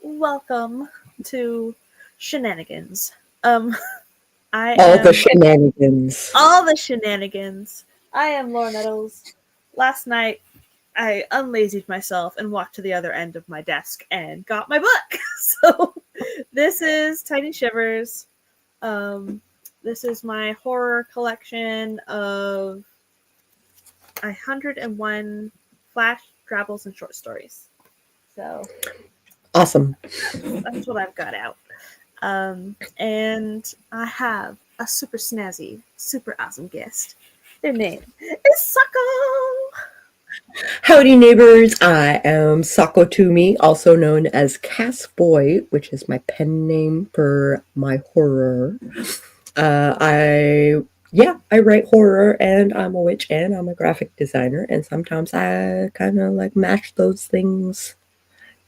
welcome to Shenanigans. I All am the shenanigans. all the shenanigans. I am Laura Nettles. Last night, I unlazied myself and walked to the other end of my desk and got my book. So, this is Tiny Shivers. This is my horror collection of 101 flash travels and short stories. So, Awesome. that's what I've got out. And I have a super snazzy, super awesome guest. Their name is Sako. Howdy, neighbors. I am Sako Toomey, also known as Cass Boy, which is my pen name for my horror. I write horror, and I'm a witch, and I'm a graphic designer, and sometimes I kind of like mash those things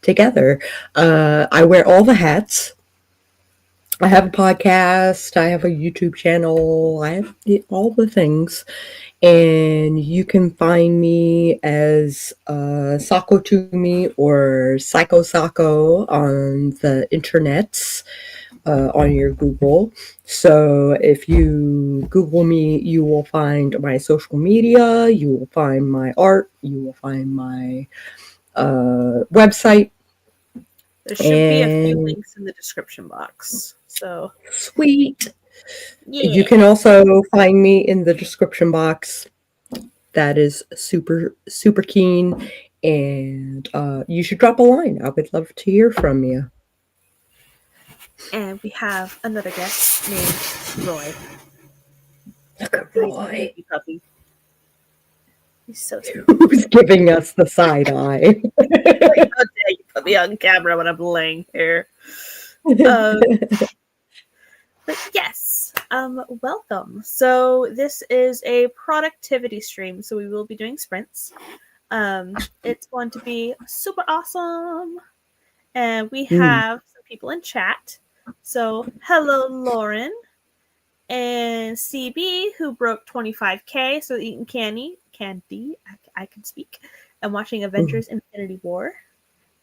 together. I wear all the hats. I have a podcast, I have a YouTube channel, I have all the things. And you can find me as Sako Toomey or Psycho Sako on the internets, on your Google. So if you Google me, you will find my social media, you will find my art, you will find my website. There should be a few links in the description box. So sweet. yeah. You can also find me in the description box. That is super, super keen. And you should drop a line. I would love to hear from you. And we have another guest named Roy. Look at Roy. He's so sweet. Who's giving us the side eye? How dare you put me on camera when I'm laying here. But yes, welcome. So this is a productivity stream, so we will be doing sprints. It's going to be super awesome. And we have some people in chat. So hello, Lauren and CB, who broke 25K, so eating candy, I can speak, and watching Avengers Infinity War.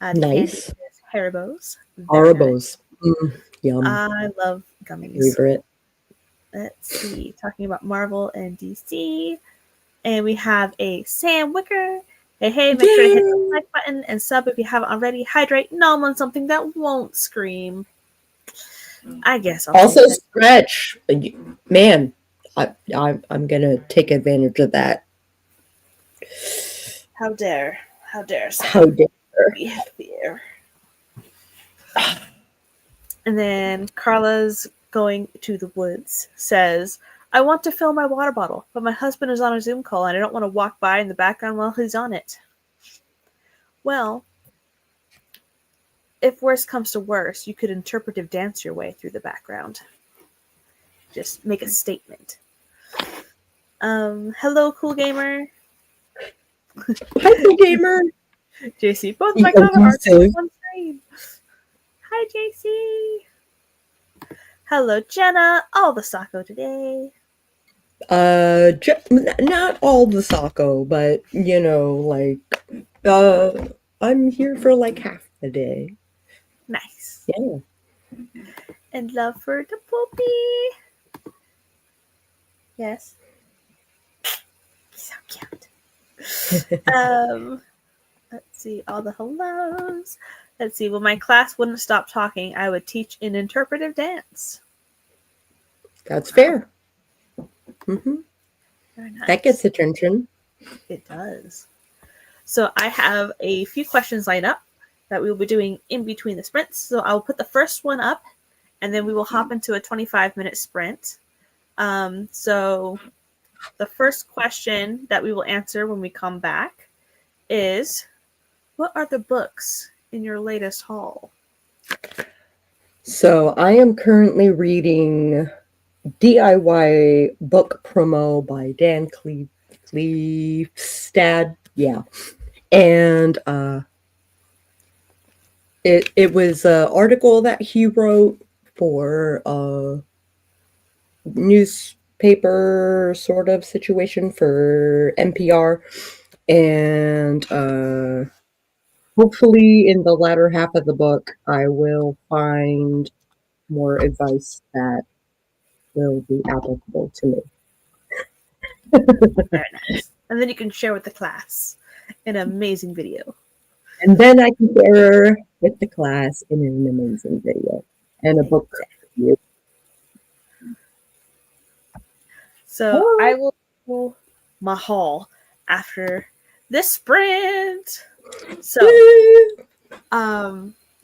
Nice. Haribos. Haribos. Yum. I love gummies. Favorite. Let's see. Talking about Marvel and DC. And we have a Sam Wicker. Hey, make sure to hit the like button and sub if you haven't already. Hydrate. Nom on something that won't scream. I guess I'll also stretch. Man, I'm going to take advantage of that. How dare. How dare. Be happier. And then Carla's going to the woods says, I want to fill my water bottle, but my husband is on a Zoom call and I don't want to walk by in the background while he's on it. Well, if worse comes to worse, you could interpretive dance your way through the background. Just make a statement. Hello, Cool Gamer. Hi, Cool Gamer. JC, both my cover arts on one screen. Hi, JC. Hello, Jenna. All the Sako today. Not all the Sako, but I'm here for like half the day. Nice. Yeah. And love for the puppy. Yes. So cute. Let's see, all the hellos. Let's see, when my class wouldn't stop talking, I would teach an interpretive dance. That's fair. Mm-hmm. Very nice. That gets attention. It does. So I have a few questions lined up that we will be doing in between the sprints. So I'll put the first one up, and then we will hop into a 25-minute sprint. So the first question that we will answer when we come back is, what are the books in your latest haul? So I am currently reading DIY Book Promo by Dan Cleefstad. Yeah. And it was an article that he wrote for a newspaper sort of situation for NPR. And hopefully in the latter half of the book, I will find more advice that will be applicable to me. Very nice. And then you can share with the class an amazing video. And then I can share with the class in an amazing video and a book review. So I will do my haul after this sprint. So,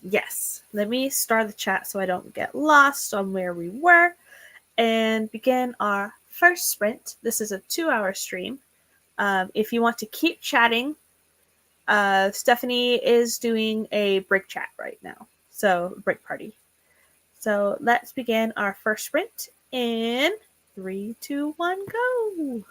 yes, let me start the chat so I don't get lost on where we were and begin our first sprint. This is a 2-hour stream. If you want to keep chatting, Stephanie is doing a break chat right now. So, break party. So, let's begin our first sprint in 3, 2, 1, go.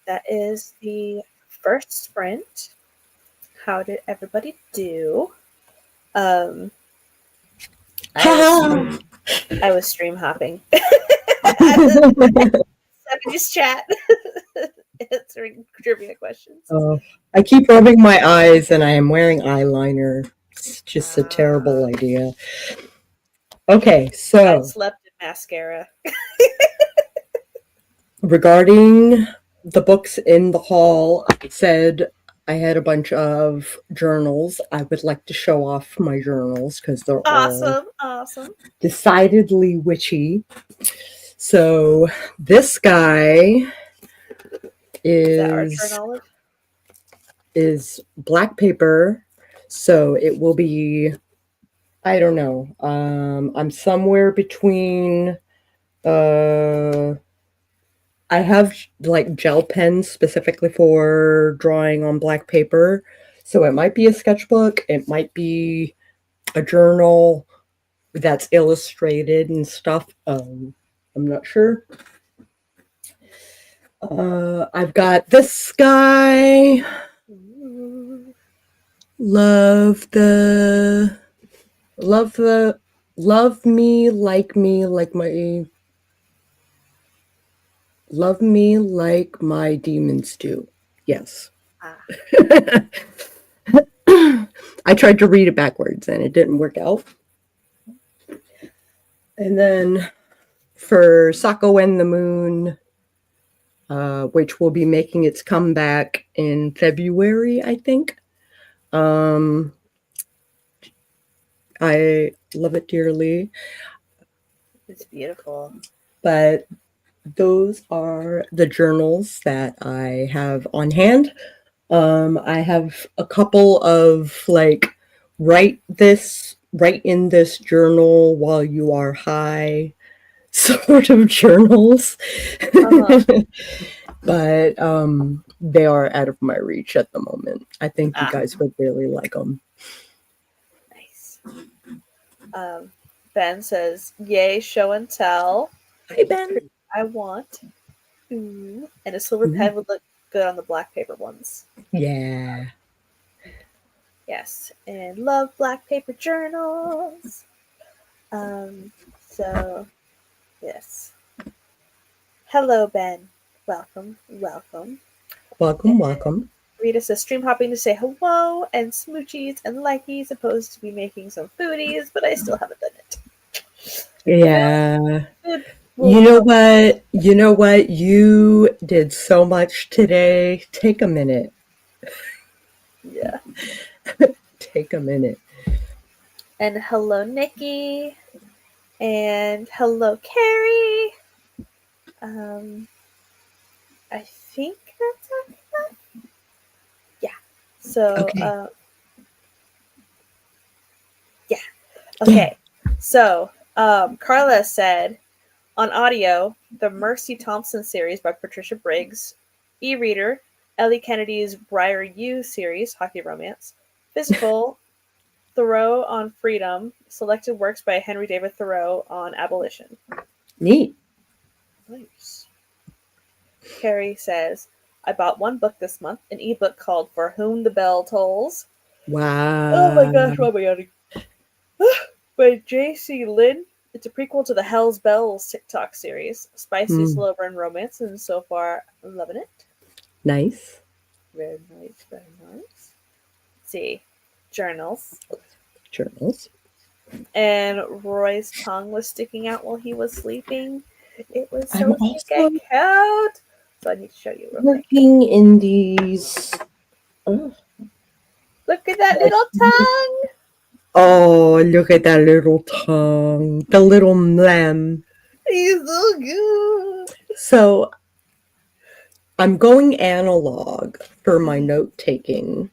that is the first sprint. How did everybody do? I was stream hopping. 70s chat answering trivia questions. I keep rubbing my eyes and I am wearing eyeliner. It's just a terrible idea. Okay, so I slept in mascara. regarding the books in the hall, I said I had a bunch of journals. I would like to show off my journals because they're all awesome. Decidedly witchy. So this guy is black paper. So it will be, I don't know. I'm somewhere between. I have like gel pens specifically for drawing on black paper. So it might be a sketchbook. It might be a journal that's illustrated and stuff. I'm not sure. I've got this guy. Love me like my demons do. Yes. I tried to read it backwards and it didn't work out. And then for Sako and the Moon, which will be making its comeback in February, I think. I love it dearly. It's beautiful. But those are the journals that I have on hand. I have a couple of like write in this journal while you are high sort of journals. But they are out of my reach at the moment. I think you guys would really like them. Nice. Ben says, yay, show and tell. Hi, Ben. I want. Ooh. And a silver pen would look good on the black paper ones. Yeah. Yes. And love black paper journals. So, yes. Hello, Ben. Welcome. Welcome. Rita says, stream hopping to say hello and smoochies and likies, opposed to be making some foodies, but I still haven't done it. Yeah. You know what? You did so much today. Take a minute. Yeah. Take a minute. And hello, Nikki. And hello, Carrie. I think that's enough. Yeah. So, okay. Yeah. Okay. So, Carla said, on audio, the Mercy Thompson series by Patricia Briggs, e-reader, Ellie Kennedy's Briar U series, Hockey Romance, physical, Thoreau on freedom, selected works by Henry David Thoreau on abolition. Neat. Nice. Carrie says, I bought one book this month, an ebook called For Whom the Bell Tolls. Wow. Oh my gosh, what am I yawning? By J.C. Lynn. It's a prequel to the Hell's Bells TikTok series. Spicy, slow burn romance, and so far, I'm loving it. Nice. Very nice, very nice. Let's see. Journals. And Roy's tongue was sticking out while he was sleeping. It was so cute. So I need to show you real quick. Working in these. Look at that little tongue. Oh, look at that little tongue. The little lamb. He's so good. So I'm going analog for my note taking.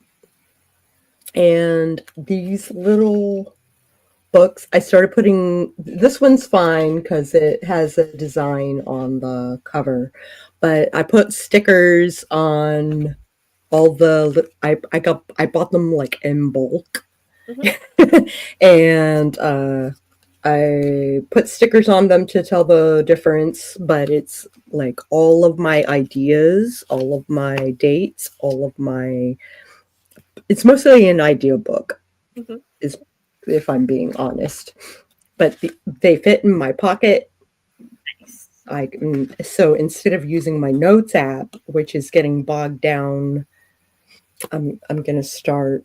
And these little books, I started putting, this one's fine because it has a design on the cover, but I put stickers on all the, I bought them like in bulk. And I put stickers on them to tell the difference, but it's like all of my ideas, all of my dates, all of my. It's mostly an idea book, Mhm. is if I'm being honest. But they fit in my pocket. Nice. So instead of using my notes app, which is getting bogged down, I'm gonna start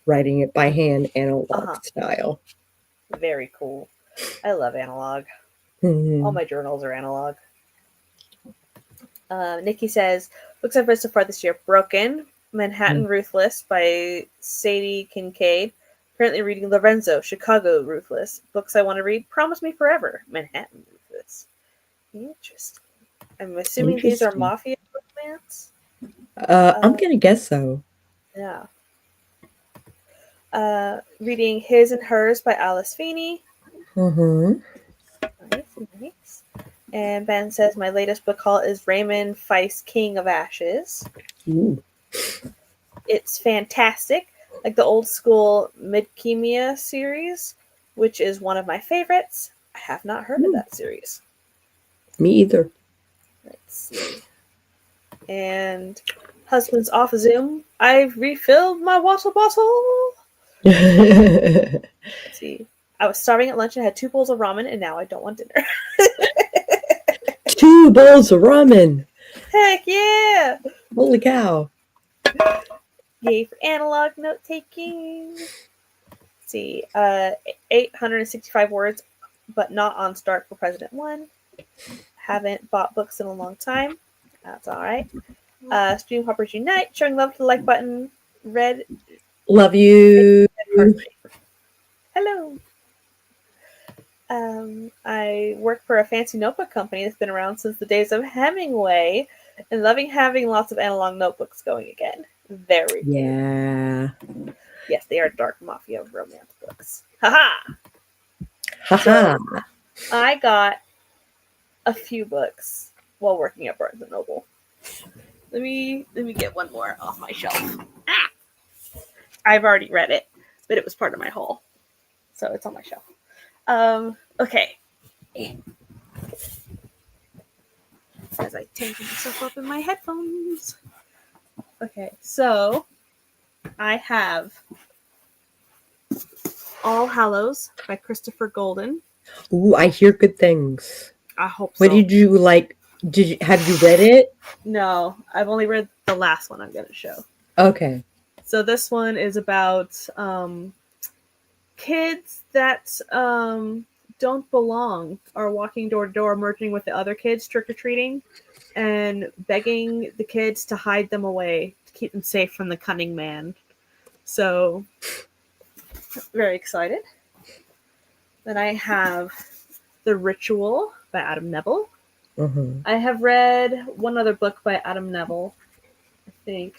writing it by hand, analog style. Very cool. I love analog. All my journals are analog. Nikki says, books I've read so far this year: Broken, Manhattan Ruthless by Sadie Kincaid. Currently reading Lorenzo, Chicago Ruthless. Books I want to read: Promise Me Forever, Manhattan Ruthless. Interesting. I'm assuming these are mafia romance. I'm gonna guess so. Yeah. Reading His and Hers by Alice Feeney. Mm-hmm. Nice. And Ben says my latest book haul is Raymond Feist, King of Ashes. Ooh. It's fantastic, like the old school Midkemia series, which is one of my favorites. I have not heard of that series. Me either. Let's see. And Husband's Off Zoom. I've refilled my wassail bottle. Let's see. I was starving at lunch and had 2 bowls of ramen, and now I don't want dinner. 2 bowls of ramen. Heck yeah! Holy cow. Yay for analog note taking. Let's see. 865 words, but not on start for President 1. Haven't bought books in a long time. That's alright. Stream Hoppers Unite. Showing love to the like button. Red. Love you. Hello. I work for a fancy notebook company that's been around since the days of Hemingway, and loving having lots of analog notebooks going again. Very cool. Yeah. Yes, they are dark mafia romance books. Haha. Haha. So, I got a few books while working at Barnes and Noble. Let me get one more off my shelf. Ah! I've already read it, but it was part of my haul, so it's on my shelf. Okay. As I tangle myself up in my headphones. Okay, so I have All Hallows by Christopher Golden. Ooh, I hear good things. I hope so. What did you like? Have you read it? No, I've only read the last one I'm going to show. Okay. So this one is about kids that don't belong are walking door to door, merging with the other kids trick-or-treating and begging the kids to hide them away to keep them safe from the cunning man. So, very excited. Then I have The Ritual by Adam Neville. Mm-hmm. I have read one other book by Adam Neville. I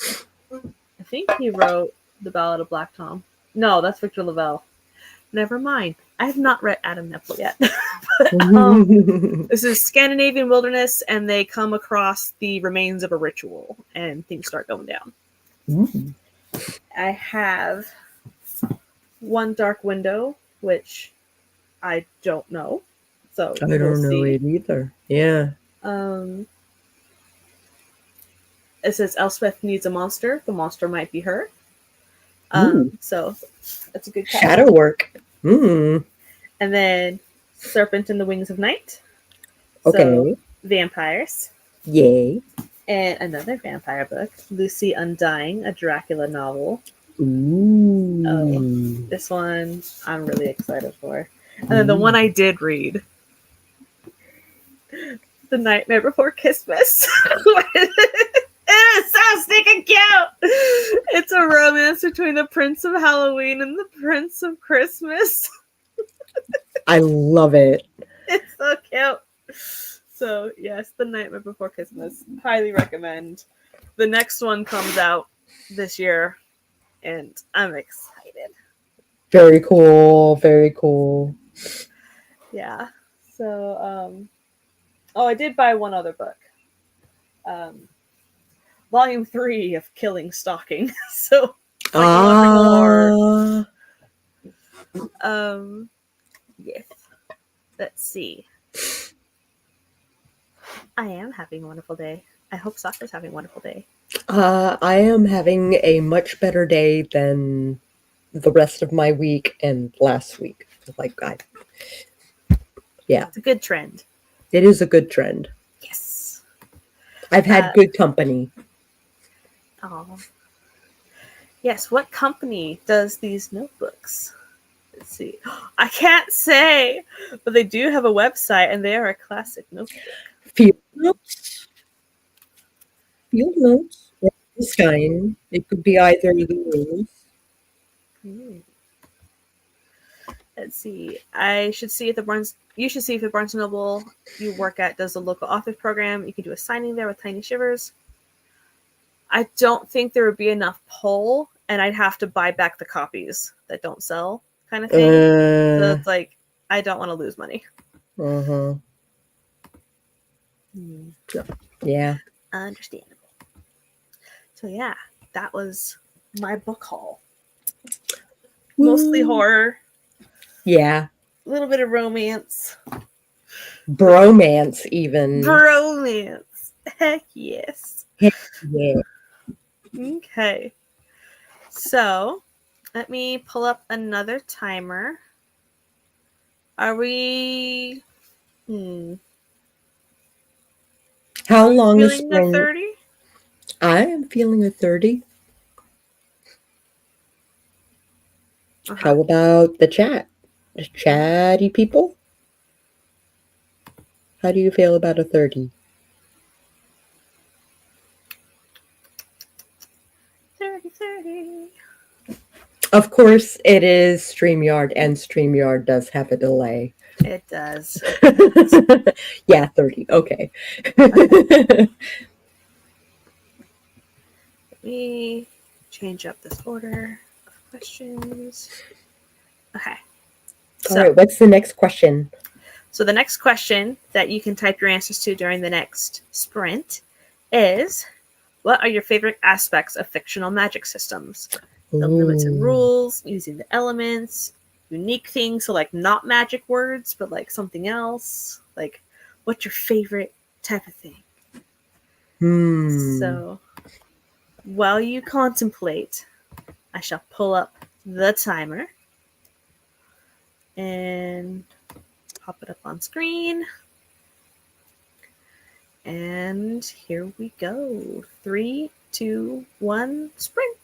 think he wrote The Ballad of Black Tom. No, that's Victor Lavelle. Never mind. I have not read Adam Neville yet. But, this is Scandinavian wilderness, and they come across the remains of a ritual, and things start going down. Ooh. I have One Dark Window, which I don't know. So I don't know it either. Yeah. It says Elspeth needs a monster. The monster might be her. So that's a good catch. Shadow work. Mm. And then Serpent in the Wings of Night. Okay. So, vampires. Yay. And another vampire book, Lucy Undying, a Dracula novel. Ooh. Oh, this one I'm really excited for. And then the one I did read, The Nightmare Before Christmas. It's so stinking cute! It's a romance between the Prince of Halloween and the Prince of Christmas. I love it. It's so cute. So, yes, The Nightmare Before Christmas. Highly recommend. The next one comes out this year, and I'm excited. Very cool. Very cool. Yeah. So, I did buy one other book. Volume 3 of Killing Stalking. So, more. Yes. Let's see. I am having a wonderful day. I hope Soccer's having a wonderful day. I am having a much better day than the rest of my week and last week. Yeah, It's a good trend. it is a good trend. Yes. I've had good company. Oh. Yes, what company does these notebooks? Let's see. I can't say, but they do have a website and they are a classic notebook. Field notes. Field notes. This kind. It could be either of those. Let's see. I should see if the Barnes. You should see if the Barnes and Noble you work at does the local authors program. You can do a signing there with Tiny Shivers. I don't think there would be enough pull, and I'd have to buy back the copies that don't sell, kind of thing. So it's like I don't want to lose money. Yeah. Understandable. So yeah, that was my book haul. Mostly horror. Yeah. A little bit of romance. Bromance, even. Bromance. Heck yes. Heck yeah. Okay. So, let me pull up another timer. Are we... How long is feeling spring? a 30? I am feeling a 30. How about the chat? The chatty people? How do you feel about a 30? 30. Of course, it is StreamYard, and StreamYard does have a delay. It does. Yeah, 30. Okay. Let me change up this order of questions. Okay. All right, what's the next question? So the next question that you can type your answers to during the next sprint is, what are your favorite aspects of fictional magic systems? The limits and rules, using the elements, unique things, so like not magic words, but like something else. Like, what's your favorite type of thing? So, while you contemplate, I shall pull up the timer and pop it up on screen. And here we go. 3, 2, 1, sprint.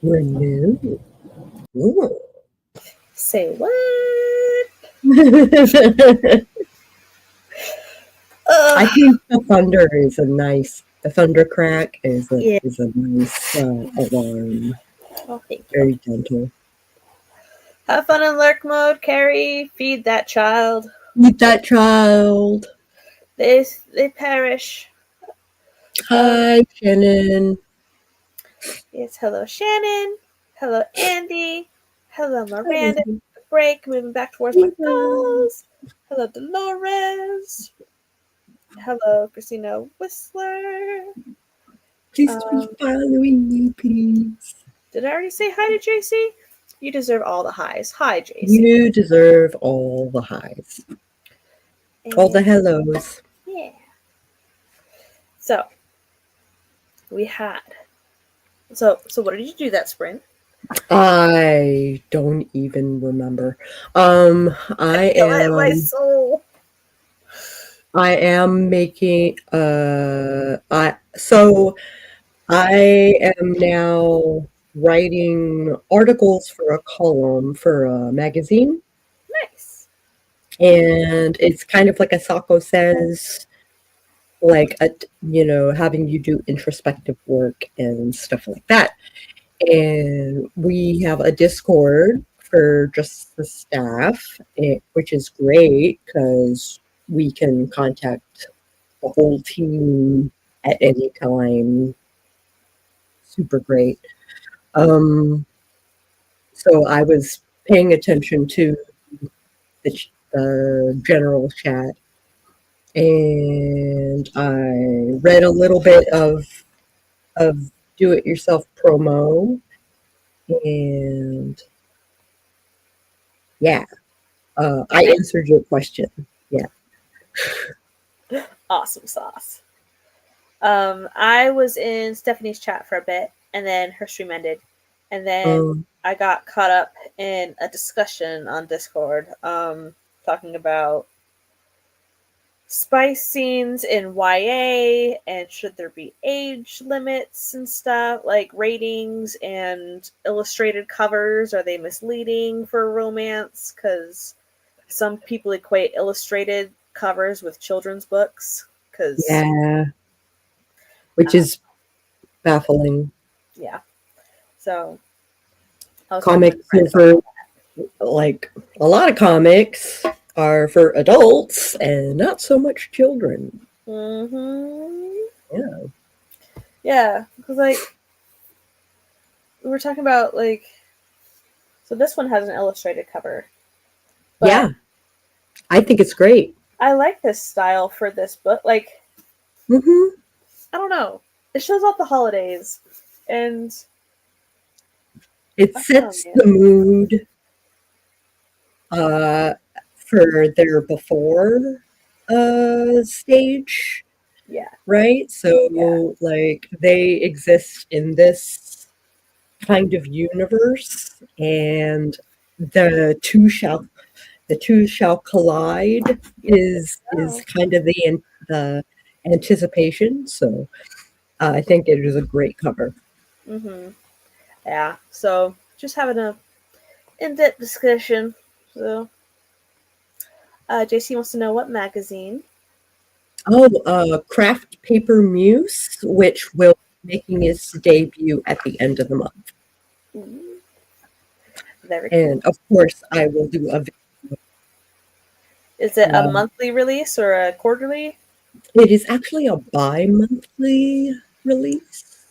Renew. Ooh. Say what? I think the thunder is a nice. The thunder crack is a Yeah. nice alarm. Oh, thank you. Very gentle. Have fun in lurk mode, Carrie. Feed that child. Eat that child. They perish. Hi, Shannon. Yes, hello, Shannon. Hello, Andy. Hello, Miranda. Hi. Break, moving back towards my goals. Hello, Dolores. Hello, Christina Whistler. Please be following me, please. Did I already say hi to JC? You deserve all the highs. Hi, JC. You deserve all the highs. All the hellos. Yeah. So, we had. So what did you do that sprint? I don't even remember. I feel it in my soul. I am making I am now writing articles for a column for a magazine. Nice. And it's kind of like a Sako says, like having you do introspective work and stuff like that. And we have a Discord for just the staff, which is great because we can contact the whole team at any time. Super great. So I was paying attention to the general chat, and I read a little bit of do-it-yourself promo, and yeah, I answered your question. Yeah. Awesome sauce. I was in Stephanie's chat for a bit, and then her stream ended, and then I got caught up in a discussion on Discord, talking about spice scenes in YA and should there be age limits and stuff, like ratings and illustrated covers. Are they misleading for romance? Because some people equate illustrated covers with children's books. Yeah. Which is baffling. Yeah. So comics are for, like, a lot of comics are for adults and not so much children. Mm-hmm. Yeah. Yeah, because like we were talking about, like, so this one has an illustrated cover. Yeah, I think it's great. I like this style for this book. Like, I don't know. It shows off the holidays, and it sets the mood for their before stage. Yeah. Right? So, like, they exist in this kind of universe, and the two shall collide is kind of the anticipation. So I think it is a great cover. Yeah. So just having a in-depth discussion. So JC wants to know what magazine. Craft Paper Muse, which will be making its debut at the end of the month. Very cool. And of course, I will do a video. Is it a monthly release or a quarterly? It is actually a bi-monthly release.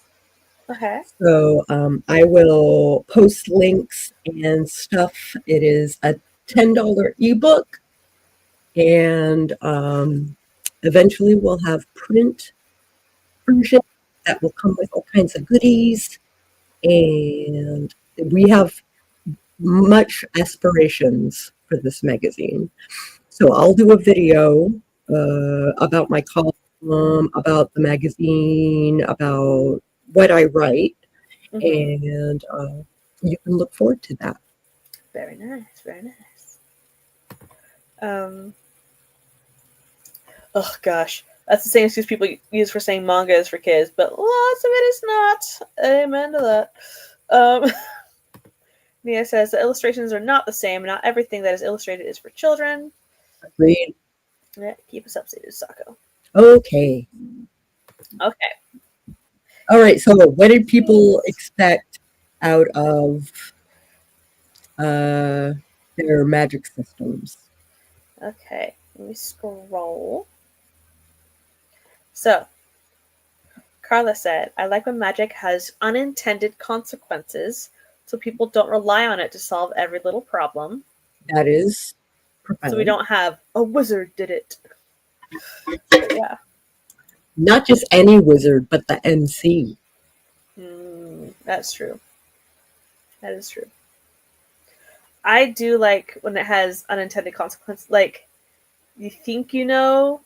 Okay. So I will post links and stuff. It is a $10 ebook, and eventually we'll have print version that will come with all kinds of goodies. And we have much aspirations for this magazine. So I'll do a video about my column, about the magazine, about what I write, and you can look forward to that. Very nice, very nice. Oh gosh, that's the same excuse people use for saying manga is for kids, but lots of it is not. Amen to that. Nia says the illustrations are not the same. Not everything that is illustrated is for children. Agreed. Yeah, keep us updated, Sako. Okay. Okay. All right. So, what did people expect out of their magic systems? Okay. Let me scroll. So, Carla said, I like when magic has unintended consequences, so people don't rely on it to solve every little problem. That is profound. So we don't have a wizard did it. So, yeah. Not just any wizard, but the MC. That's true. That is true. I do like when it has unintended consequences. Like, you think you know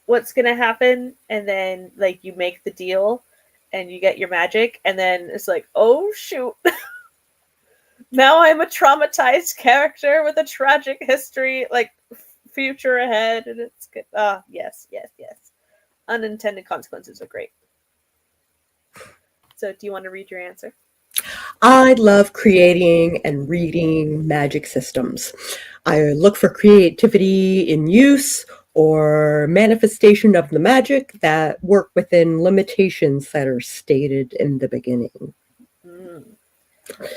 what's going to happen, and then, like, you make the deal, and you get your magic, and then it's like, oh, shoot. Now I'm a traumatized character with a tragic history, like, future ahead, and it's good. Yes. Unintended consequences are great. So, do you want to read your answer? I love creating and reading magic systems. I look for creativity in use or manifestation of the magic that work within limitations that are stated in the beginning.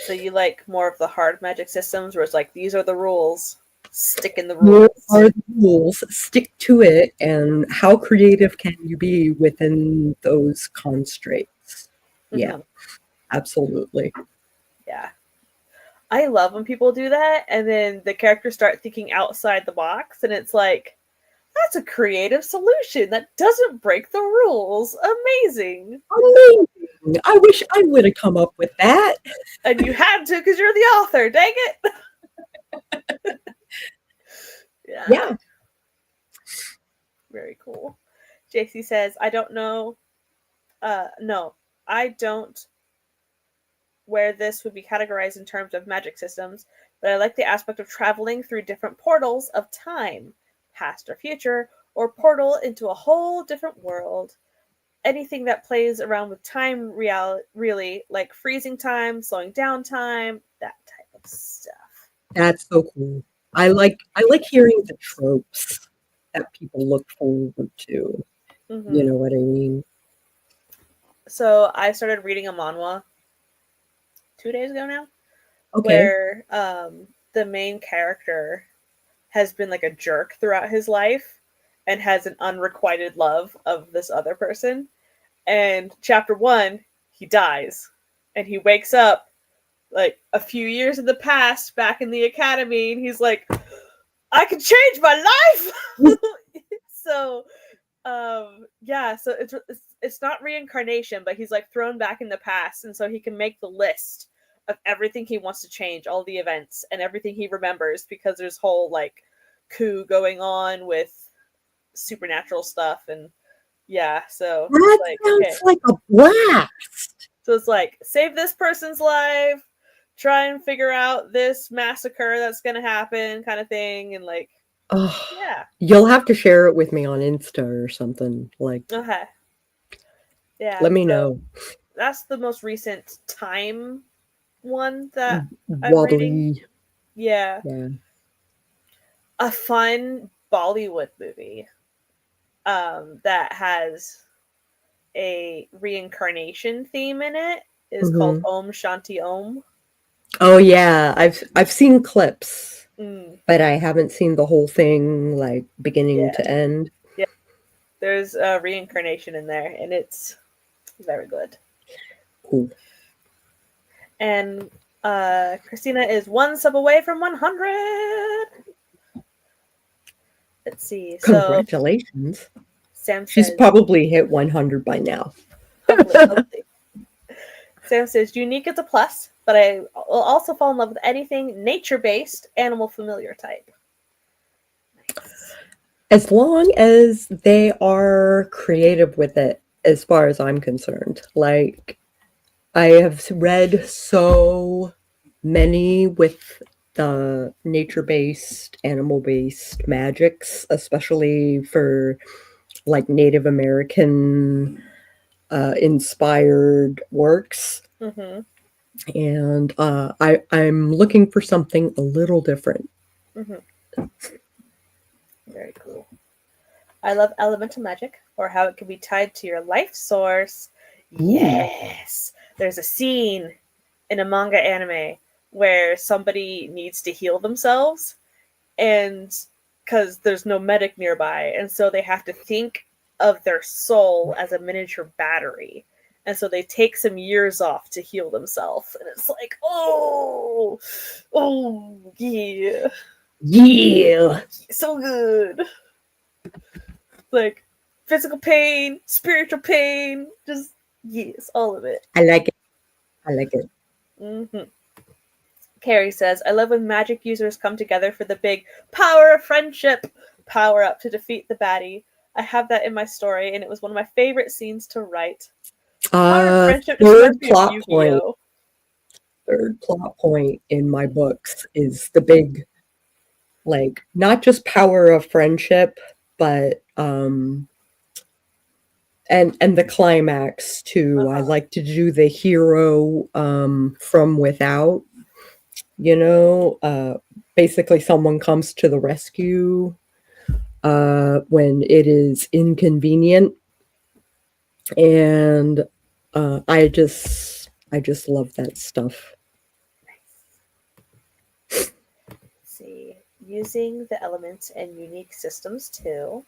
So you like more of the hard magic systems where it's like, these are the rules, stick in the rules. What are the rules? Stick to it, and how creative can you be within those constraints? Yeah, absolutely. Yeah. I love when people do that, and then the characters start thinking outside the box, and it's like, that's a creative solution that doesn't break the rules. Amazing. Amazing. I wish I would have come up with that. And you had to because you're the author. Dang it. Yeah. Very cool. JC says, I don't know. No, I don't where this would be categorized in terms of magic systems, but I like the aspect of traveling through different portals of time, past or future, or portal into a whole different world. Anything that plays around with time, really, like freezing time, slowing down time, that type of stuff. That's so cool. I like hearing the tropes that people look forward to. You know what I mean? So I started reading a manhwa 2 days ago now, where the main character has been like a jerk throughout his life and has an unrequited love of this other person. And chapter 1, he dies. And he wakes up like a few years in the past back in the academy, and he's like, I can change my life. So so it's not reincarnation, but he's like thrown back in the past, and so he can make the list of everything he wants to change, all the events and everything he remembers, because there's whole like coup going on with supernatural stuff. And so that sounds like a blast. So it's like, save this person's life, try and figure out this massacre that's gonna happen, kind of thing. And like, you'll have to share it with me on Insta or something. Like, okay, let me know. That's the most recent time one that I'm reading. Yeah, a fun Bollywood movie that has a reincarnation theme in it is called Om Shanti Om. Oh yeah, I've seen clips, but I haven't seen the whole thing, like beginning to end. Yeah, there's a reincarnation in there, and it's very good. Cool. And Christina is 1 sub away from 100. Let's see. Congratulations. Sam She's says, probably hit 100 by now. hopefully. Sam says, unique is a plus, but I will also fall in love with anything nature-based, animal familiar type. Nice. As long as they are creative with it, as far as I'm concerned. Like, I have read so many with the nature-based, animal-based magics, especially for like Native American inspired works. And I'm looking for something a little different. Very cool. I love elemental magic, or how it can be tied to your life source. Yes! There's a scene in a manga anime where somebody needs to heal themselves, and because there's no medic nearby, and so they have to think of their soul as a miniature battery. And so they take some years off to heal themselves. And it's like, oh, yeah. Yeah. So good. Like, physical pain, spiritual pain, just, yes, all of it. I like it. I like it. Mm-hmm. Carrie says, I love when magic users come together for the big power of friendship power up to defeat the baddie. I have that in my story, and it was one of my favorite scenes to write. Power of friendship just reminds me of Yu-Gi-Oh! Third plot point in my books is the big, like, not just power of friendship, but and the climax too. I like to do the hero from without, basically someone comes to the rescue when it is inconvenient. And I just love that stuff. Let's see, using the elements and unique systems too.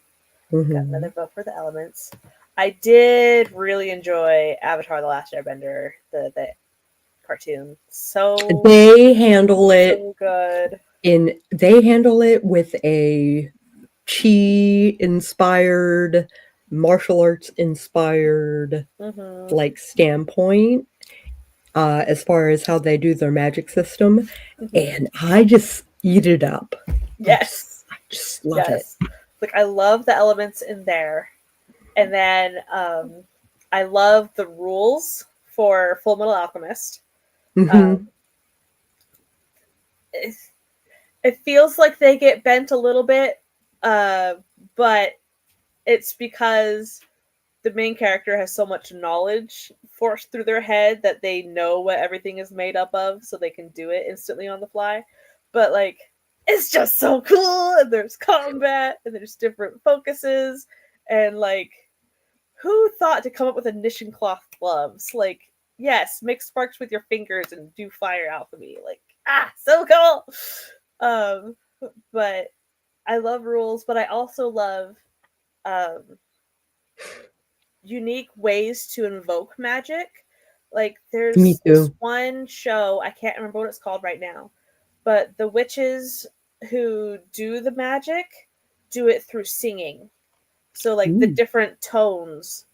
Got another book for the elements. I did really enjoy Avatar: The Last Airbender, the cartoon. So they handle it so good. They handle it with a chi inspired, martial arts inspired like standpoint as far as how they do their magic system, and I just eat it up. Yes, I just love it. Like, I love the elements in there, and then I love the rules for Full Metal Alchemist. It feels like they get bent a little bit, but it's because the main character has so much knowledge forced through their head that they know what everything is made up of, so they can do it instantly on the fly. But, like, it's just so cool, and there's combat, and there's different focuses, and, like, who thought to come up with a knitting cloth gloves? Like, yes, make sparks with your fingers and do fire alchemy. Like, so cool! But I love rules, but I also love unique ways to invoke magic. Like, there's this one show, I can't remember what it's called right now, but the witches who do the magic do it through singing. So, like, the different tones,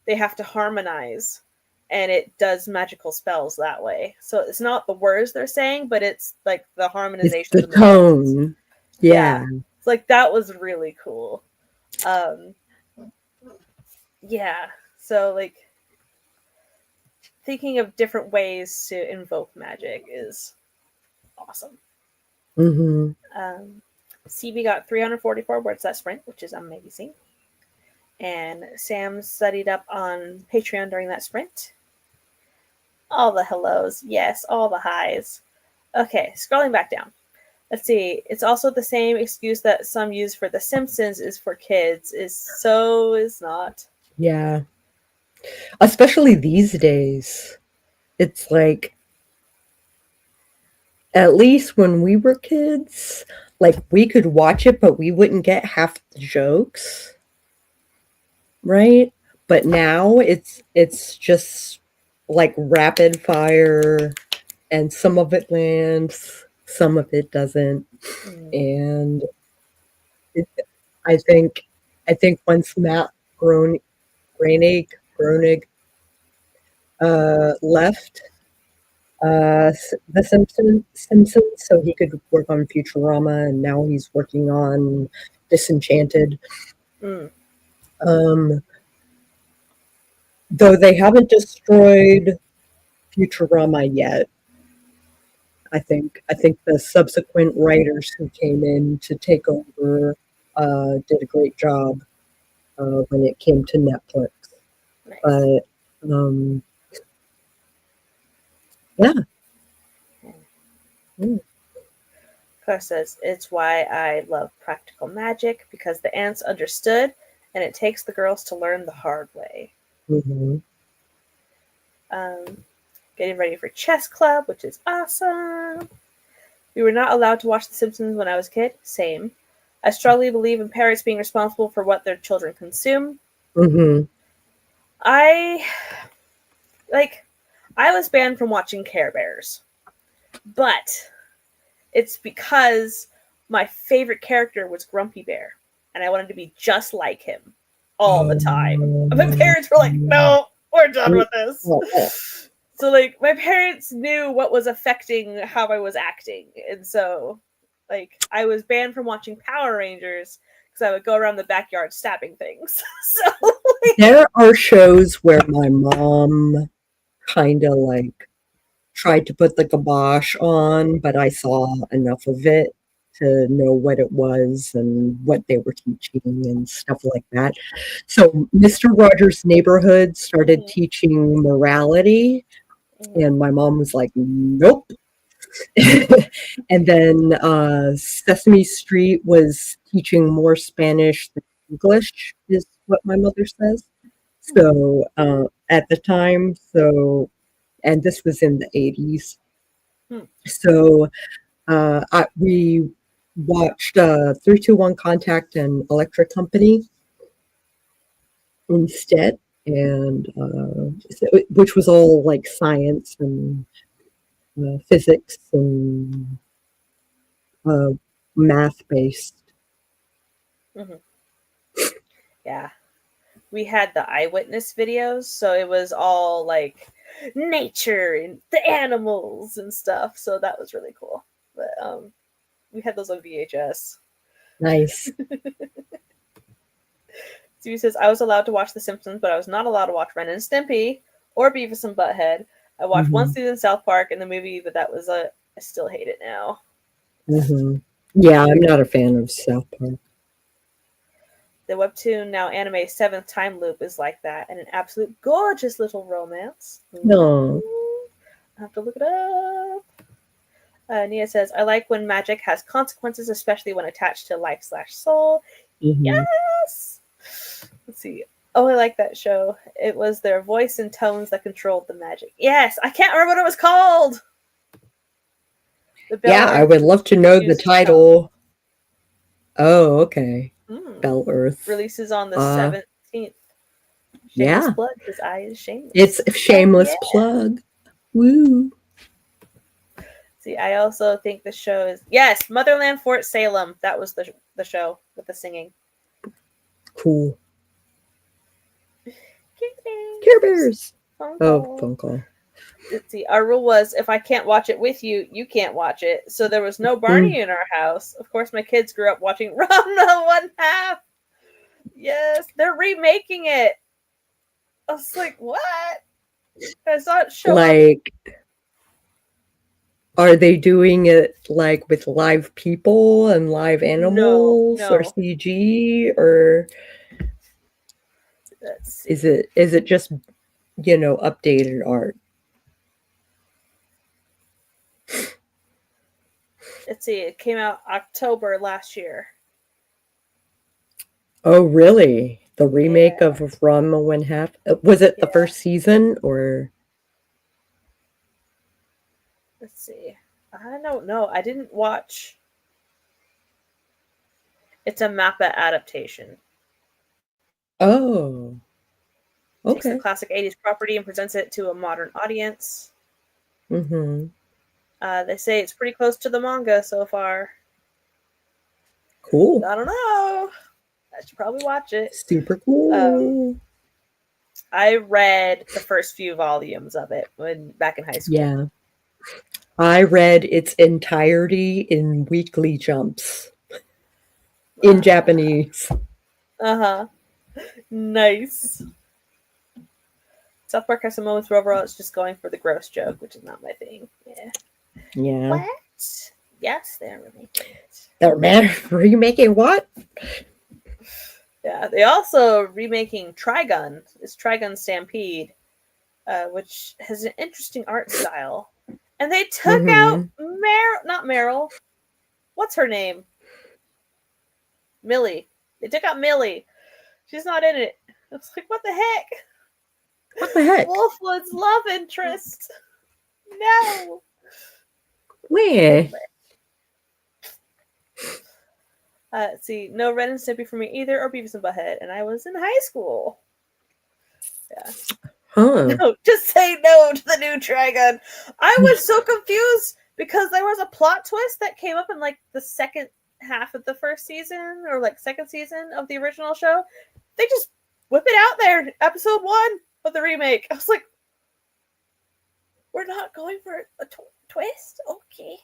they have to harmonize, and it does magical spells that way. So it's not the words they're saying, but it's like the harmonization. It's the tone. Yeah. It's like, that was really cool. Yeah. So, like, thinking of different ways to invoke magic is awesome. CB got 344 words that sprint, which is amazing. And Sam studied up on Patreon during that sprint. All the hellos. Yes, all the highs. Okay, scrolling back down. Let's see. It's also the same excuse that some use for The Simpsons is for kids. Is not. Yeah. Especially these days. It's like, at least when we were kids, like, we could watch it, but we wouldn't get half the jokes. Right? But now it's just like rapid fire, and some of it lands, some of it doesn't. And I think once Matt Groening left The Simpsons, so he could work on Futurama, and now he's working on Disenchanted. Though they haven't destroyed Futurama yet. I think the subsequent writers who came in to take over did a great job when it came to Netflix. Nice. But Yeah. Mm. Claire says, it's why I love practical magic, because the ants understood, and it takes the girls to learn the hard way. Mm-hmm. Getting ready for chess club, which is awesome. We were not allowed to watch The Simpsons when I was a kid. Same. I strongly believe in parents being responsible for what their children consume. Mm-hmm. I was banned from watching Care Bears, but it's because my favorite character was Grumpy Bear, and I wanted to be just like him all the time. My parents were like, no, we're done with this. So, like, my parents knew what was affecting how I was acting, and so, like, I was banned from watching Power Rangers because I would go around the backyard stabbing things. So, like, there are shows where my mom kind of like tried to put the kibosh on, but I saw enough of it to know what it was and what they were teaching and stuff like that. So Mr. Rogers' Neighborhood started teaching morality, and my mom was like, nope. And then Sesame Street was teaching more Spanish than English, is what my mother says. So at the time, and this was in the 80s. So we watched 321 Contact and Electric Company instead, and which was all like science and physics and math based. Yeah. We had the eyewitness videos, so it was all like nature and the animals and stuff. So that was really cool. But we had those on VHS. Nice. Stevie says, I was allowed to watch The Simpsons, but I was not allowed to watch Ren and Stimpy or Beavis and Butthead. I watched one season of South Park in the movie, but that was I still hate it now. Yeah, I'm not a fan of South Park. The webtoon, now anime, Seventh Time Loop is like that, and an absolute gorgeous little romance. No. I have to look it up. Nia says, I like when magic has consequences, especially when attached to life/soul. Yes! Let's see. Oh, I like that show. It was their voice and tones that controlled the magic. Yes! I can't remember what it was called! Yeah, I would love to know the title. Oh, okay. Bell Earth. Releases on the 17th. Shameless Yeah. plug, because I is shameless. It's a shameless plug. Woo. See, I also think the show is... Yes! Motherland Fort Salem. That was the show with the singing. Cool. Care Bears. Phone call. Let's see. Our rule was, if I can't watch it with you, you can't watch it. So there was no Barney in our house. Of course, my kids grew up watching Ranma 1/2. Yes, they're remaking it. I was like, what? I saw it show like, are they doing it like with live people and live animals or CG, or is it just, updated art? Let's see. It came out October last year. Oh, really? The remake of Ranma 1/2? Was it the first season, or? Let's see. I don't know. I didn't watch. It's a Mappa adaptation. Oh. Okay. Takes the classic 80s property and presents it to a modern audience. They say it's pretty close to the manga so far. Cool. I don't know. I should probably watch it. Super cool. I read the first few volumes of it back in high school. Yeah. I read its entirety in weekly jumps in Japanese. Nice. South Park has some moments where overall it's just going for the gross joke, which is not my thing. Yeah. What? Yes, they're remaking it. They're remaking what? Yeah, they also remaking Trigun. It's Trigun Stampede, which has an interesting art style. And they took out not Meryl. What's her name? Millie. They took out Millie. She's not in it. I was like, what the heck? What the heck? Wolfwood's love interest. No. Where? Let's see. No Ren and Stimpy for me either, or Beavis and Butthead. And I was in high school. Yeah. Huh. No, just say no to the new Trigun. I was so confused because there was a plot twist that came up in like the second half of the first season or like second season of the original show. They just whip it out there, episode 1 of the remake. I was like, we're not going for a twist? Okay.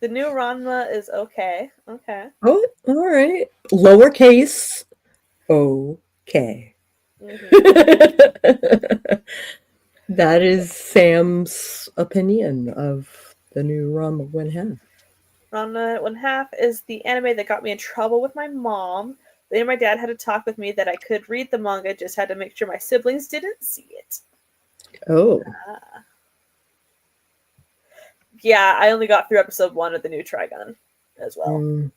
The new Ranma is okay. Okay. Oh, all right. Lowercase. Okay. That is Sam's opinion of the new Ranma 1/2. Ranma 1/2 is the anime that got me in trouble with my mom. Then my dad had to talk with me that I could read the manga, just had to make sure my siblings didn't see it. Oh. Yeah, I only got through episode 1 of the new Trigun as well.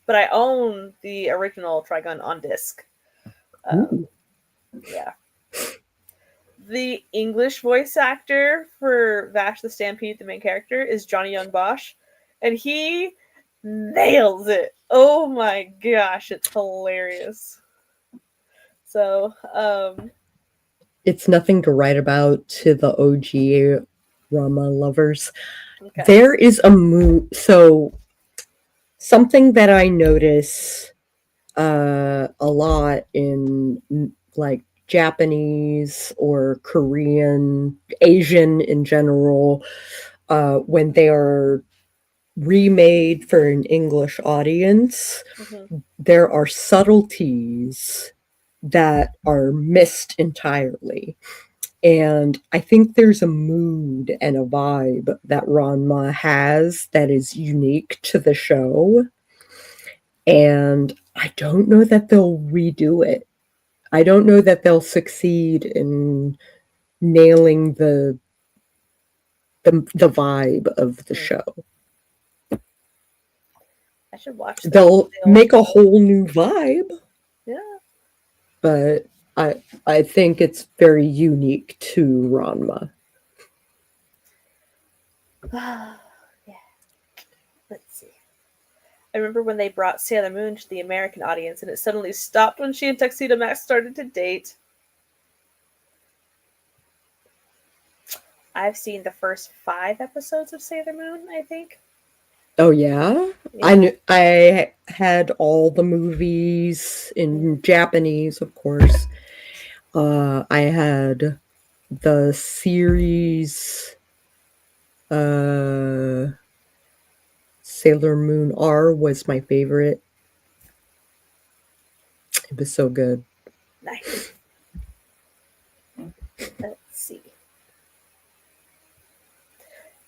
But I own the original Trigun on disc. Yeah. The English voice actor for Vash the Stampede, the main character, is Johnny Young Bosch. And he nails it. Oh my gosh, it's hilarious. So, it's nothing to write about to the OG Rama lovers. okay. There is a so something that I notice a lot in like Japanese or Korean, Asian in general, when they are remade for an English audience, there are subtleties that are missed entirely. And I think there's a mood and a vibe that Ranma has that is unique to the show. And I don't know that they'll redo it. I don't know that they'll succeed in nailing the vibe of the show. I should watch that. They'll make a whole new vibe. Yeah. But I think it's very unique to Ranma. Yeah. Let's see. I remember when they brought Sailor Moon to the American audience, and it suddenly stopped when she and Tuxedo Mask started to date. I've seen the first 5 episodes of Sailor Moon, I think. Oh yeah? I had all the movies in Japanese, of course. I had the series Sailor Moon R was my favorite. It was so good. Nice. Let's see.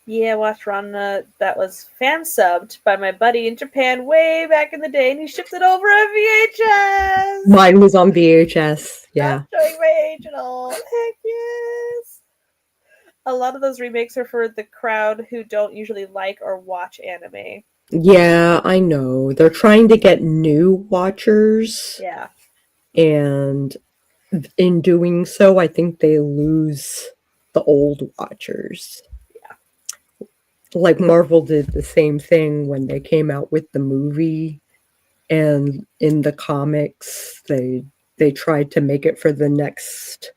Yeah, I watched Ranma. That was fan subbed by my buddy in Japan way back in the day, and he shipped it over on VHS. Mine was on VHS. Yeah. Not showing my age at all. Heck yes. A lot of those remakes are for the crowd who don't usually like or watch anime. Yeah, I know. They're trying to get new watchers. Yeah. And in doing so, I think they lose the old watchers. Yeah. Like Marvel did the same thing when they came out with the movie. And in the comics, they tried to make it for the next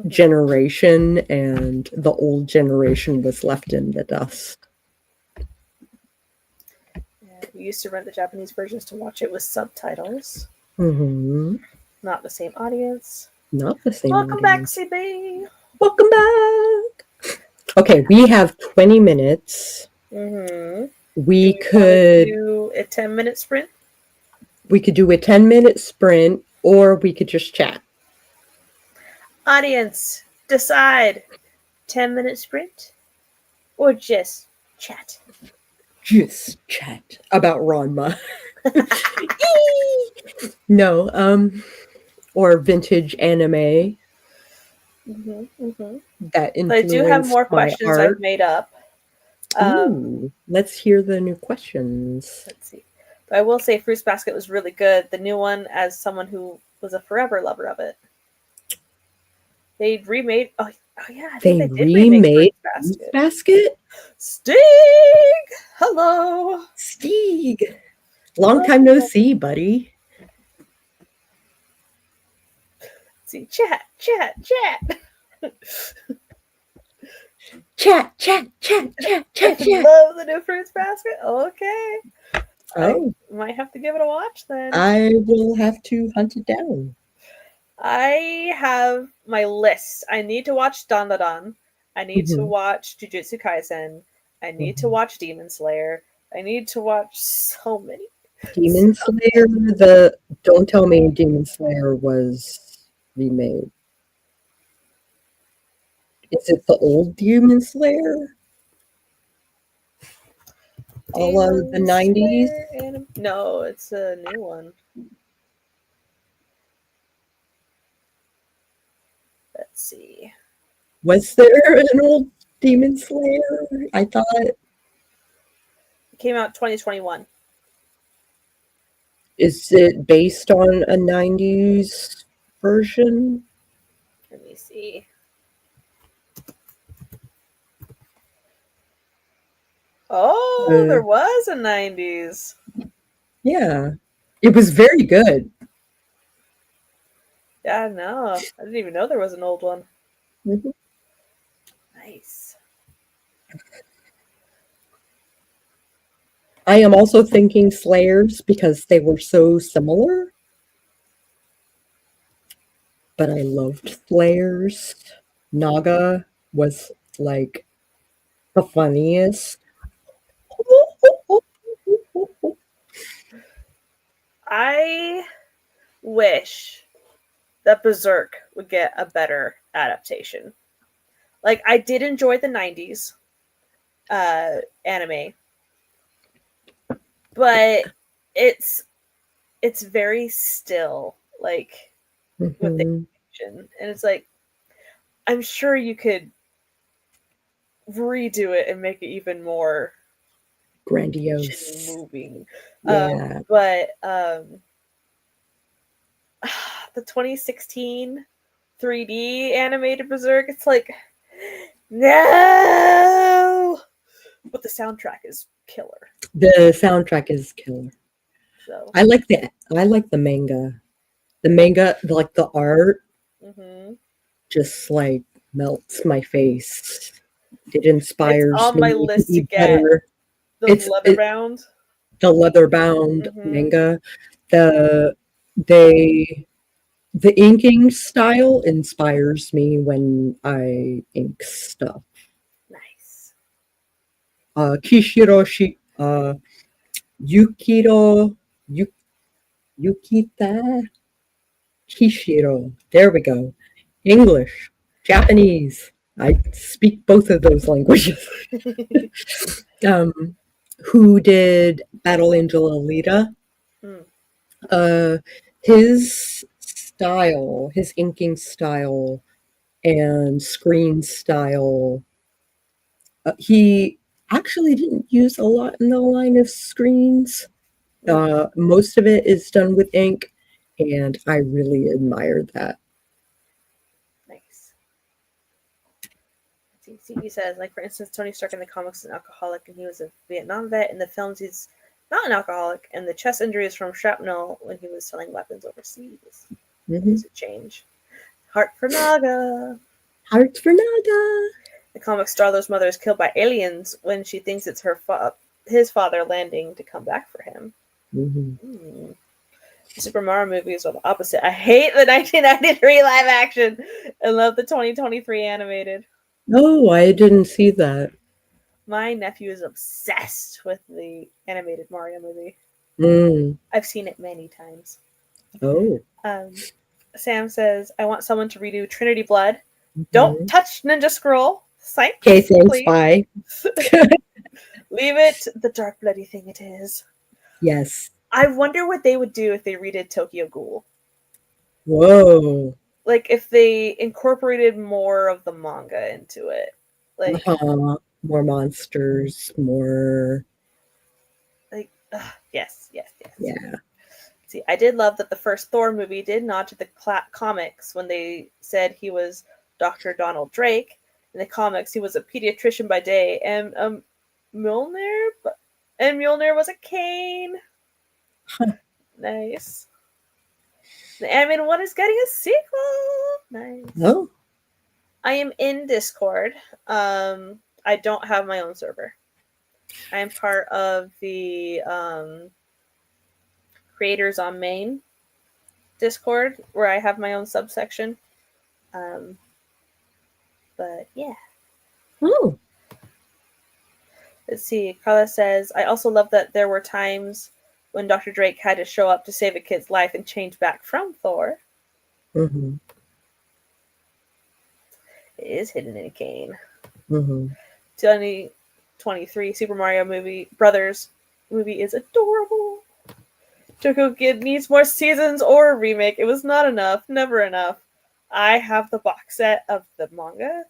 generation, and the old generation was left in the dust. Yeah, we used to rent the Japanese versions to watch it with subtitles. Not the same audience. Not the same Welcome audience. back, CB. Welcome back. Okay, we have 20 minutes. We could do a 10-minute sprint. We could do a 10-minute sprint, or we could just chat. Audience, decide 10-minute sprint or just chat. Just chat about Ranma. No, or vintage anime. that But I do have influenced more my questions I've art. made up. Ooh, let's hear the new questions. Let's see. But I will say Fruits Basket was really good. The new one, as someone who was a forever lover of it. They remade. Oh yeah, I think They they did remake remade Fruits Fruits Basket. Basket? Stig! Hello! Stieg! Long time no see, buddy. Let's see, chat. Chat. Love the new Fruits Basket. Okay. I Oh, might have to give it a watch then. I will have to hunt it down. I have my list. I need to watch Dandadan. I need to watch Jujutsu Kaisen. I need to watch Demon Slayer. I need to watch so many. Demon Slayer, don't tell me Demon Slayer was remade. Is it the old Demon Slayer? All of the 90s? No, it's a new one. Let's see. Was there an old Demon Slayer? I thought. It came out 2021. Is it based on a 90s version? Let me see. Oh, there was a 90s. Yeah. It was very good. Yeah, no. I didn't even know there was an old one. Nice. I am also thinking Slayers because they were so similar. But I loved Slayers. Naga was like the funniest. I wish that Berserk would get a better adaptation. Like, I did enjoy the 90s anime, but it's very still, like, with the action. And it's like, I'm sure you could redo it and make it even more Grandiose. moving. Yeah. But the 2016 3D animated Berserk, it's like, no! But the soundtrack is killer. The soundtrack is killer. So I like the manga. The manga, like the art, just like melts my face. It inspires it's on me my to list to be get better. the It's leather-bound. the leather-bound manga. The inking style inspires me when I ink stuff. Nice. Yukita Kishiro. There we go. English, Japanese. I speak both of those languages. Who did Battle Angel Alita? His style, his inking style, and screen style. He actually didn't use a lot in the line of screens. Most of it is done with ink, and I really admire that. Nice. He says, like, for instance, Tony Stark in the comics is an alcoholic, and he was a Vietnam vet. In the films, he's not an alcoholic, and the chest injury is from shrapnel when he was selling weapons overseas. There's a change. Heart for Naga. Heart for Naga. The comic Starler's mother is killed by aliens when she thinks it's his father landing to come back for him. The Super Mario movies are the opposite. I hate the 1993 live action and love the 2023 animated. Oh, I didn't see that. My nephew is obsessed with the animated Mario movie. I've seen it many times. Oh. Sam says, I want someone to redo Trinity Blood. Don't touch Ninja Scroll. Psych. Okay, thanks, bye. Leave it the dark, bloody thing it is. Yes. I wonder what they would do if they redid Tokyo Ghoul. Whoa. like if they incorporated more of the manga into it. Like, more monsters, more. like yes. Yeah. See, I did love that the first Thor movie did nod to the comics when they said he was Dr. Donald Drake. In the comics, he was a pediatrician by day, and Mjolnir, and Mjolnir was a cane. Nice. The animated one is getting a sequel. Nice. No. I am in Discord. I don't have my own server. I am part of the creators on main Discord where I have my own subsection. But yeah. Oh. Let's see. Carla says, I also love that there were times when Dr. Drake had to show up to save a kid's life and change back from Thor. Mm-hmm. It is hidden in a cane. Mm-hmm. 2023 Super Mario Brothers movie is adorable. Tokyo Kid needs more seasons or a remake. It was not enough. Never enough. I have the box set of the manga.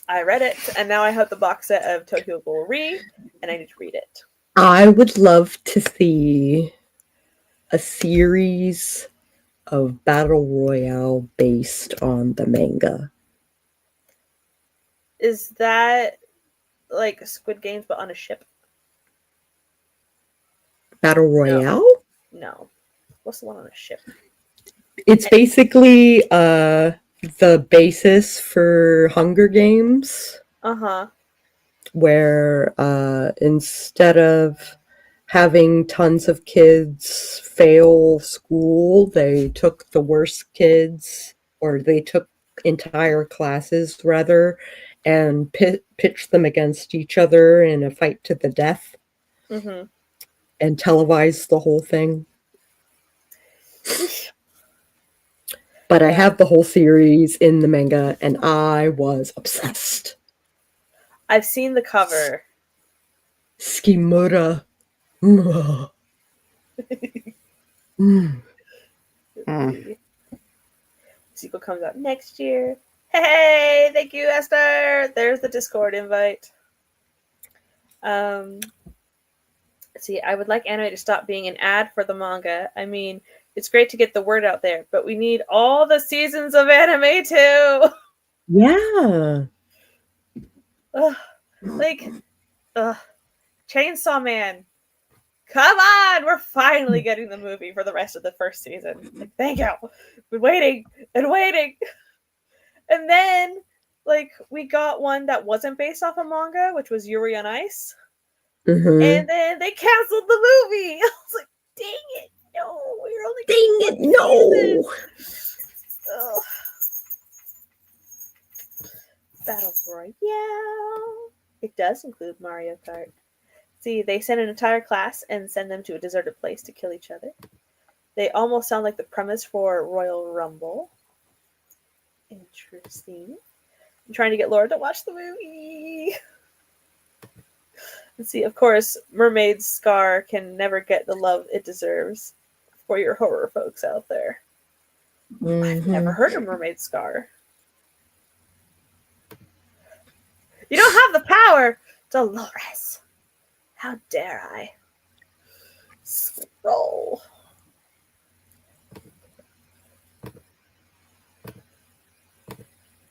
I read it, and now I have the box set of Tokyo Ghoul Re, and I need to read it. I would love to see a series of battle royale based on the manga. Is that like Squid Games but on a ship? Battle royale? No. What's the one on a ship? It's basically the basis for Hunger Games. Uh-huh. Where instead of having tons of kids fail school, they took the worst kids, or they took entire classes rather, and pitched them against each other in a fight to the death. Mm-hmm. And televised the whole thing. But I have the whole series in the manga, and I was obsessed. I've seen the cover. Skimura. Sequel comes out next year. Hey, thank you, Esther. There's the Discord invite. See, I would like anime to stop being an ad for the manga. I mean, it's great to get the word out there, but we need all the seasons of anime too. Yeah. Chainsaw Man. Come on, we're finally getting the movie for the rest of the first season. Like, thank you. Been waiting and waiting. And then, like, we got one that wasn't based off a manga, which was Yuri on Ice. Mm-hmm. And then they canceled the movie. I was like, dang it. No, we're only getting no. Ugh. Battle Royale. It does include Mario Kart. See, they send an entire class and send them to a deserted place to kill each other. They almost sound like the premise for Royal Rumble. Interesting. I'm trying to get Laura to watch the movie. And see, of course, Mermaid Scar can never get the love it deserves for your horror folks out there. Mm-hmm. I've never heard of Mermaid Scar. You don't have the power, Dolores. How dare I? Scroll.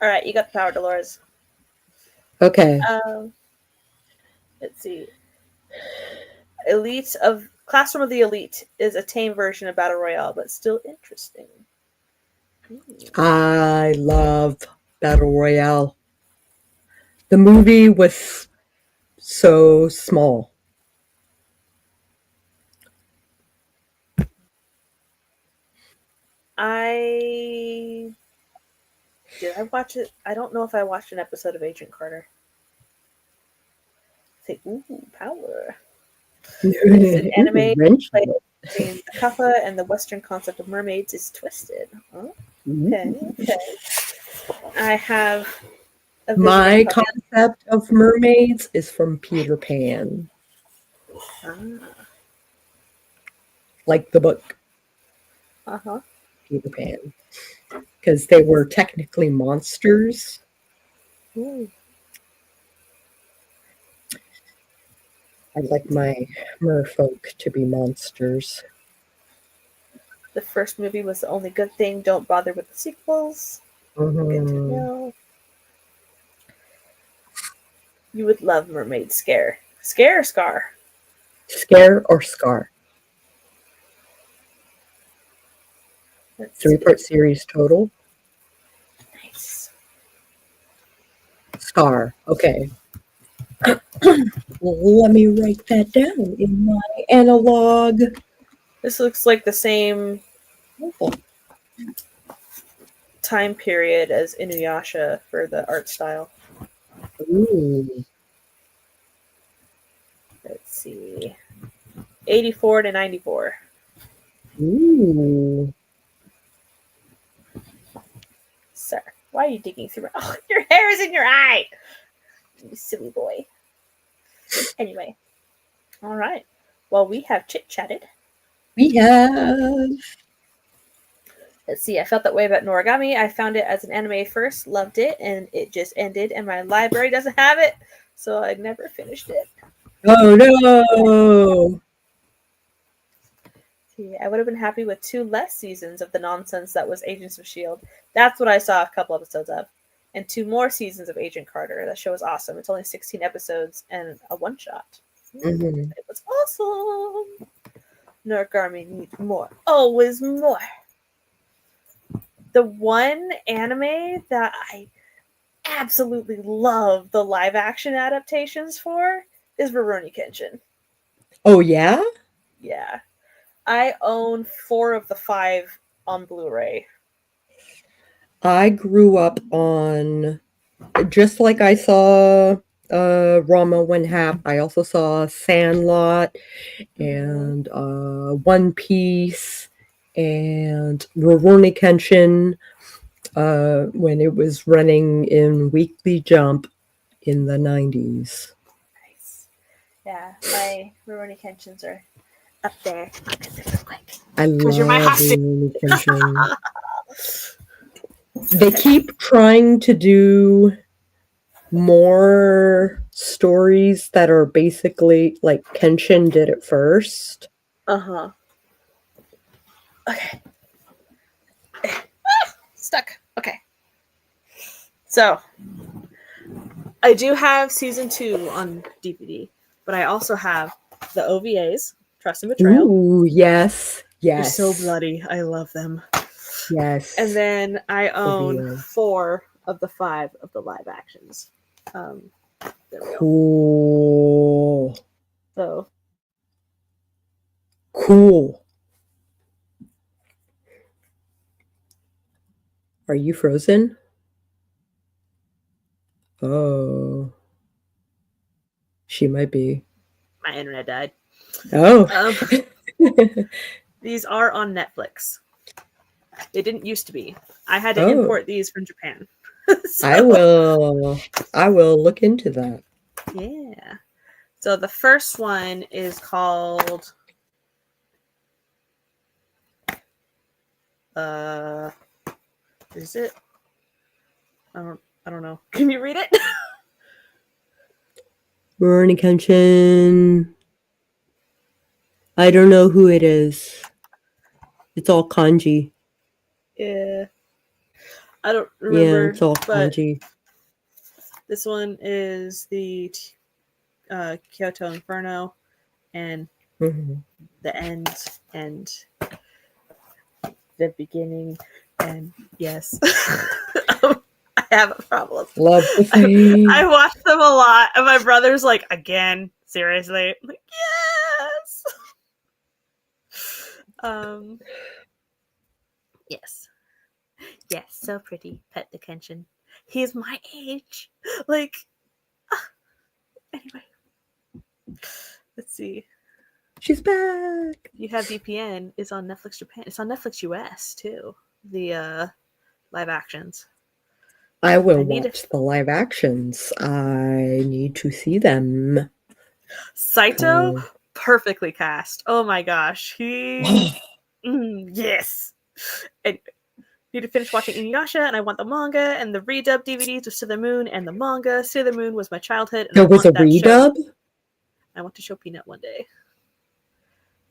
All right, you got the power, Dolores. Okay. Let's see. Classroom of the Elite is a tame version of Battle Royale, but still interesting. I love Battle Royale. The movie was so small. Did I watch it? I don't know if I watched an episode of Agent Carter. Say, ooh, power. It's an anime between the kappa and the Western concept of mermaids is twisted. Oh, okay. I have my concept of mermaids is from Peter Pan. Like the book. Uh-huh. Peter Pan because they were technically monsters. Ooh. I'd like my merfolk to be monsters. The first movie was the only good thing. Don't bother with the sequels. Good to know. You would love Mermaid Scare. Scare or Scar? Scare or Scar? Let's 3-part series total. Nice. Scar. Okay. Well, let me write that down in my analog. This looks like the same time period as Inuyasha for the art style. Ooh. Let's see. 84 to 94. Ooh. Sir, why are you digging through my... Oh, your hair is in your eye! You silly boy. Anyway. All right. Well, we have chit-chatted. We have... Let's see. I felt that way about Noragami. I found it as an anime first, loved it, and it just ended, and my library doesn't have it, so I never finished it. Oh, no! See, I would have been happy with 2 less seasons of the nonsense that was Agents of S.H.I.E.L.D. That's what I saw a couple episodes of. And 2 more seasons of Agent Carter. That show was awesome. It's only 16 episodes and a one-shot. Mm-hmm. It was awesome. Noragami needs more. Always more. The one anime that I absolutely love the live action adaptations for is Rurouni Kenshin. Oh, yeah? Yeah. I own 4 of the 5 on Blu-ray. I grew up on, just like I saw Rama One Half, I also saw Sandlot and One Piece and Rurouni Kenshin when it was running in Weekly Jump in the 90s. Nice. Yeah, my Rurouni Kenshins are up there. I love you're my hostage. Rurouni Kenshin. They keep trying to do more stories that are basically like Kenshin did it first. Uh-huh. Okay. Stuck. Okay. So, I do have season 2 on DVD, but I also have the OVAs, Trust and Betrayal. Ooh, yes. They're so bloody. I love them. Yes. And then I own OVA. 4 of the 5 of the live actions. There we Cool. go. So, cool. Are you frozen? Oh. She might be. my internet died. Oh. These are on Netflix. They didn't used to be. I had to import these from Japan. So, I will look into that. Yeah. So the first one is called is it? I don't know. Can you read it? Rurouni Kenshin. I don't know who it is. It's all kanji. Yeah. I don't remember. Yeah, it's all kanji. This one is the Kyoto Inferno and the end and the beginning. And yes, I have a problem. Love the thing. I watch them a lot, and my brother's like, again, seriously? I'm like, yes. Yes, so pretty. Pet the Kenshin. He's my age. Like, anyway. Let's see. She's back. You have VPN. It's on Netflix Japan. It's on Netflix US too. The live actions. I will watch the live actions. I need to see them. Saito, perfectly cast. Oh my gosh. He yes. Anyway, need to finish watching Inuyasha, and I want the manga and the redub DVDs of Sailor Moon and the manga. Sailor Moon was my childhood, and There I was want a that show. redub? I want to show Peanut one day.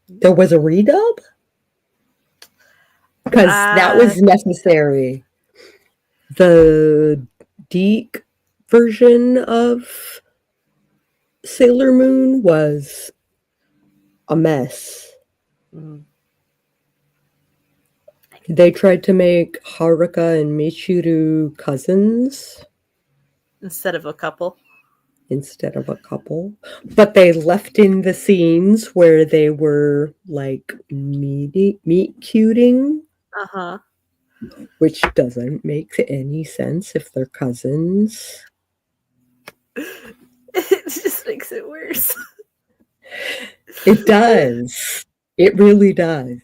There was a redub? Because that was necessary. The Deke version of Sailor Moon was a mess. Mm. They tried to make Haruka and Michiru cousins Instead of a couple. But they left in the scenes where they were like meet cuting. Uh-huh. Which doesn't make any sense if they're cousins. It just makes it worse. It does. It really does.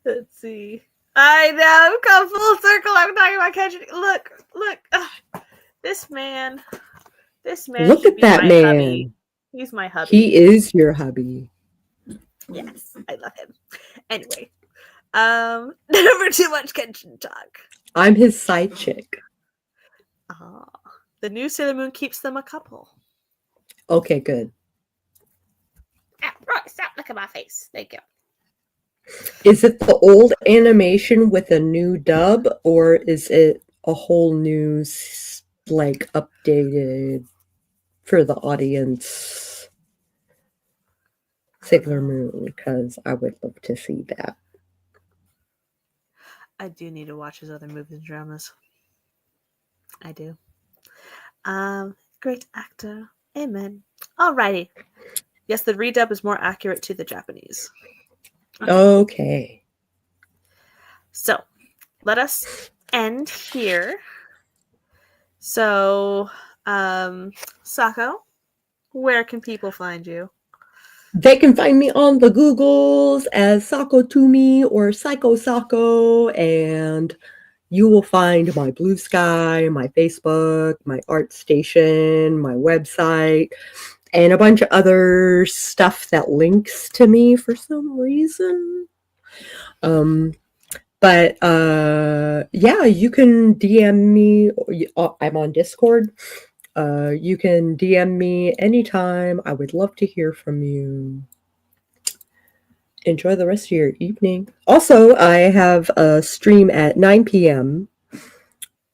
Let's see. I know, come full circle. I'm talking about catching. Look. This man. Look at that man. Hubby. He's my hubby. He is your hubby. Yes, I love him. Anyway, never too much Kenshin talk. I'm his side chick. The new Sailor Moon keeps them a couple. Okay, good. Right, stop looking at my face. Thank you. Is it the old animation with a new dub, or is it a whole new, like, updated for the audience Sailor Moon? Because I would love to see that. I do need to watch his other movies and dramas. I do. Great actor. Amen. Alrighty. Yes, the redub is more accurate to the Japanese. Okay. So, let us end here. So, Sako, where can people find you? They can find me on the Googles as Sako Toomey or Psycho Sako, and you will find my Blue Sky, my Facebook, my Art Station, my website, and a bunch of other stuff that links to me for some reason. But yeah, you can DM me. I'm on Discord. You can DM me anytime. I would love to hear from you. Enjoy the rest of your evening. Also, I have a stream at 9 p.m.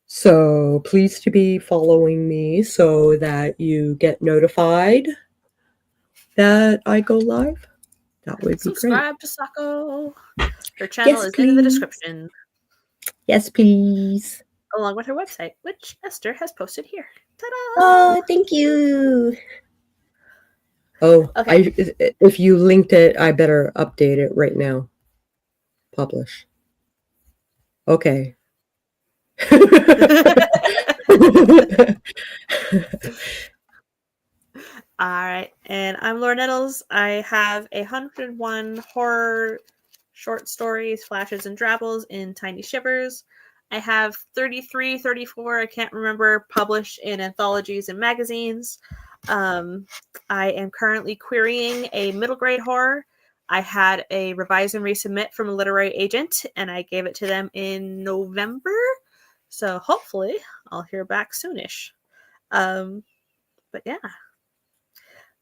So please to be following me so that you get notified that I go live. That would be Subscribe great. to Sako. Her channel is please. in the description. Yes, please. Along with her website, which Esther has posted here. Ta-da! Oh, thank you. Oh, okay. If you linked it, I better update it right now. Publish. Okay. All right, and I'm Laura Nettles. I have 101 horror short stories, flashes, and drabbles in Tiny Shivers. I have 33, 34, I can't remember, published in anthologies and magazines. I am currently querying a middle grade horror. I had a revise and resubmit from a literary agent, and I gave it to them in November. So hopefully I'll hear back soonish. But yeah.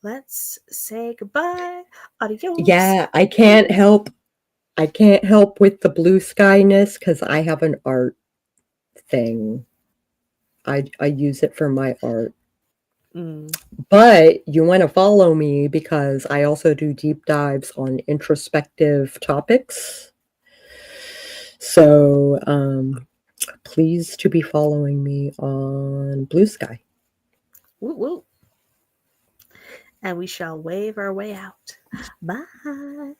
Let's say goodbye. Adios. Yeah, I can't help with the blue skyness because I have an art thing. I use it for my art. But you want to follow me because I also do deep dives on introspective topics. So please to be following me on Blue Sky. Woo woo. And we shall wave our way out. Bye.